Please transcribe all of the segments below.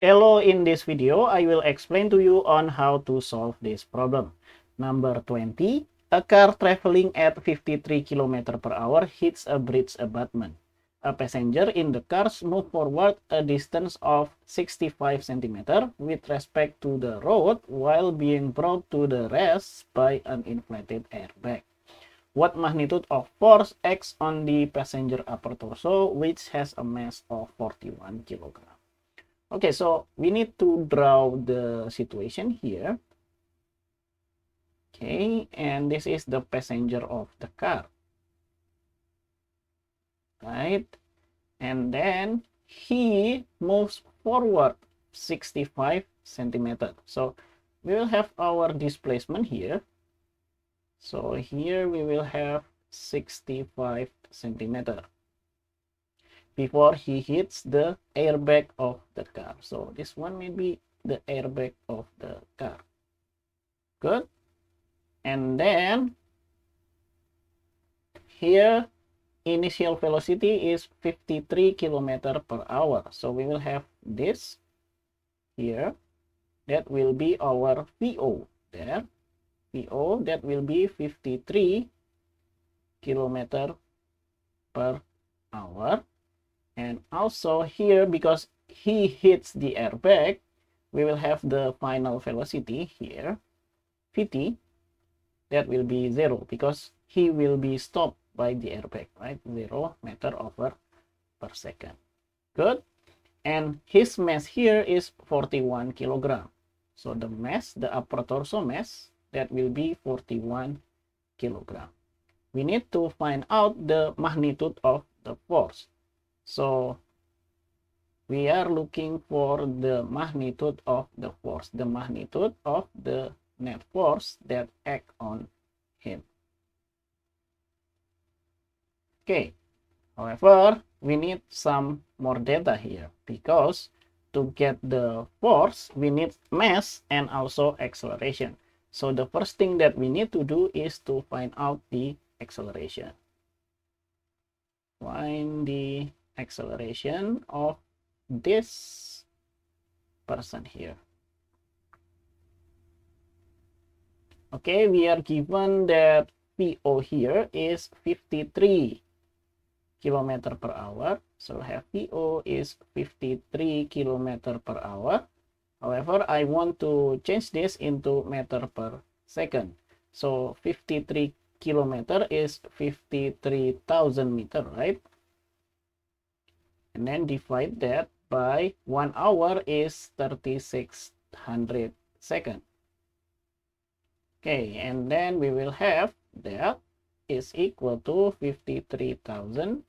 Hello, in this video, I will explain to you on how to solve this problem. Number 20, a car traveling at 53 km per hour hits a bridge abutment. A passenger in the car moves forward a distance of 65 cm with respect to the road while being brought to the rest by an inflated airbag. What magnitude of force acts on the passenger upper torso, which has a mass of 41 kg? Okay, so we need to draw the situation here. Okay, and this is the passenger of the car, right? And then he moves forward 65 centimeters. So we will have our displacement here. So here we will have 65 centimeters before he hits the airbag of the car. So this one may be the airbag of the car. Good. And then here initial velocity is 53 km per hour. So we will have this here. That will be our VO there. VO, that will be 53 km per hour. And also here, because he hits the airbag, we will have the final velocity here, Vt, that will be 0 because he will be stopped by the airbag, right? 0 meter over per second. Good. And his mass here is 41 kilogram. So the mass, the upper torso mass, that will be 41 kilogram. We need to find out the magnitude of the force. So we are looking for the magnitude of the force, the magnitude of the net force that act on him. Okay, however, we need some more data here because to get the force, we need mass and also acceleration. So the first thing that we need to do is to find out the acceleration. Find the acceleration of this person here. Okay, we are given that VO here is 53 km per hour. So we have VO is 53 km per hour. However, I want to change this into meter per second. So 53 kilometer is 53,000 meter, right? And then divide that by 1 hour is 3600 seconds. Okay, and then we will have that is equal to 53,000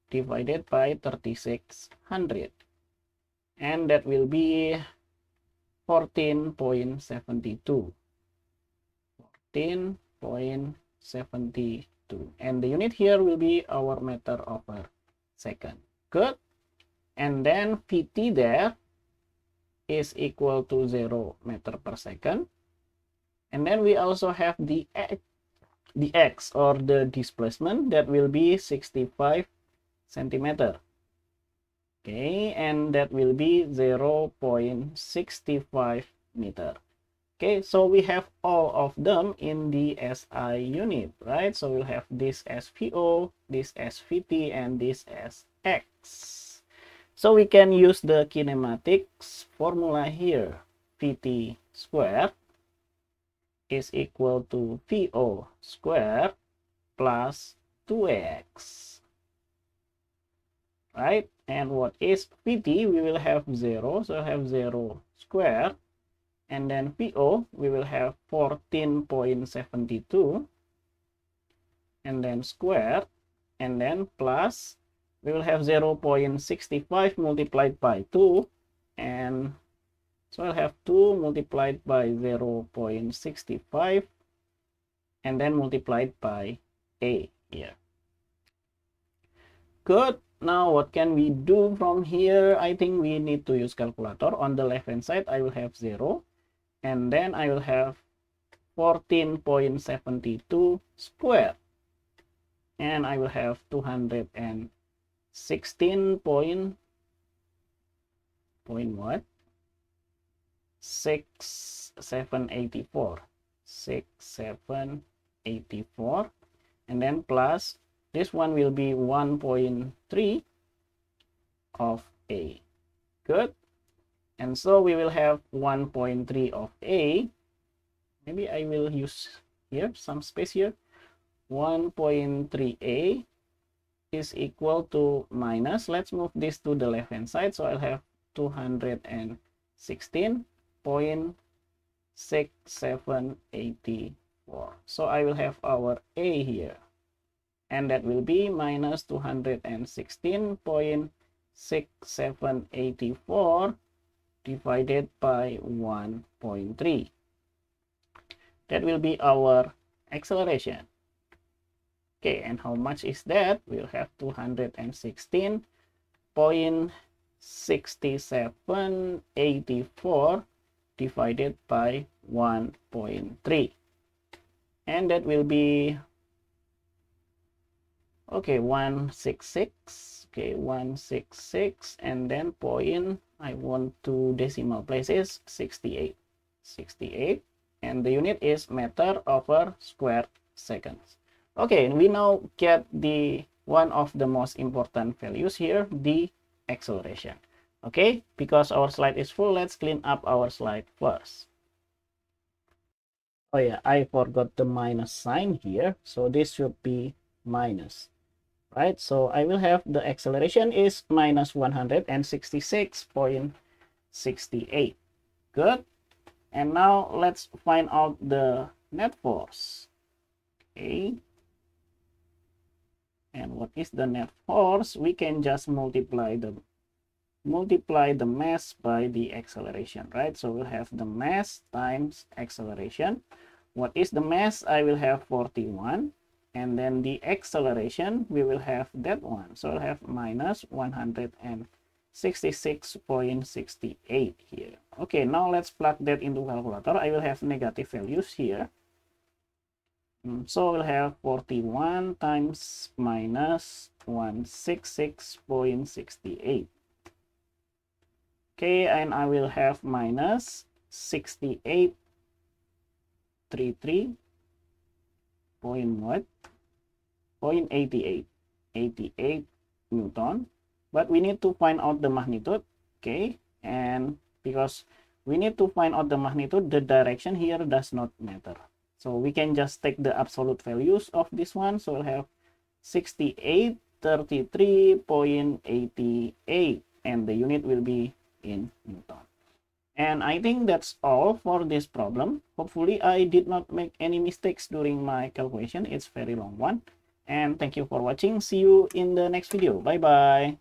divided by 3600. And that will be 14.72. 14.72. And the unit here will be our meter over second. Good. And then Vt there is equal to 0 meter per second. And then we also have the x or the displacement that will be 65 centimeter. Okay, and that will be 0.65 meter. Okay, so we have all of them in the SI unit, right? So we'll have this as VO, this as Vt, and this as x. So we can use the kinematics formula here. Vt squared is equal to VO squared plus 2x. Right? And what is Vt? We will have 0, so have 0 squared. And then VO, we will have 14.72. And then squared. And then plus, we will have 0.65 multiplied by 2. And so I'll have 2 multiplied by 0.65. And then multiplied by A here. Good. Now what can we do from here? I think we need to use calculator. On the left hand side, I will have 0. And then I will have 14.72 squared. And I will have 216 point what? 6784. 6784, and then plus this one will be 1.3 of A. Good. And so we will have 1.3 of A. Maybe I will use here some space here. 1.3A is equal to minus, let's move this to the left hand side, so I'll have 216.6784. so I will have our A here, and that will be minus 216.6784 divided by 1.3. That will be our acceleration. Okay, and how much is that? We'll have 216.6784 divided by 1.3. And that will be, okay, 166. Okay, 166, and then point, I want two decimal places, 68. 68, and the unit is meter over square seconds. Okay, we now get the one of the most important values here, the acceleration. Okay, because our slide is full, let's clean up our slide first. Oh yeah, I forgot the minus sign here, so this should be minus, right? So I will have the acceleration is minus 166.68. Good. And now let's find out the net force. Okay. And what is the net force? We can just multiply the mass by the acceleration, right? So we'll have the mass times acceleration. What is the mass? I will have 41, and then the acceleration we will have that one, so I'll have minus 166.68 here. Okay, now let's plug that into calculator. I will have negative values here. So we'll have 41 times minus 166.68. Okay, and I will have minus 6833.88 Newton. But we need to find out the magnitude. Okay, and because we need to find out the magnitude, the direction here does not matter. So we can just take the absolute values of this one. So we'll have 6833.88, and the unit will be in Newton. And I think that's all for this problem. Hopefully I did not make any mistakes during my calculation. It's a very long one. And thank you for watching. See you in the next video. Bye bye.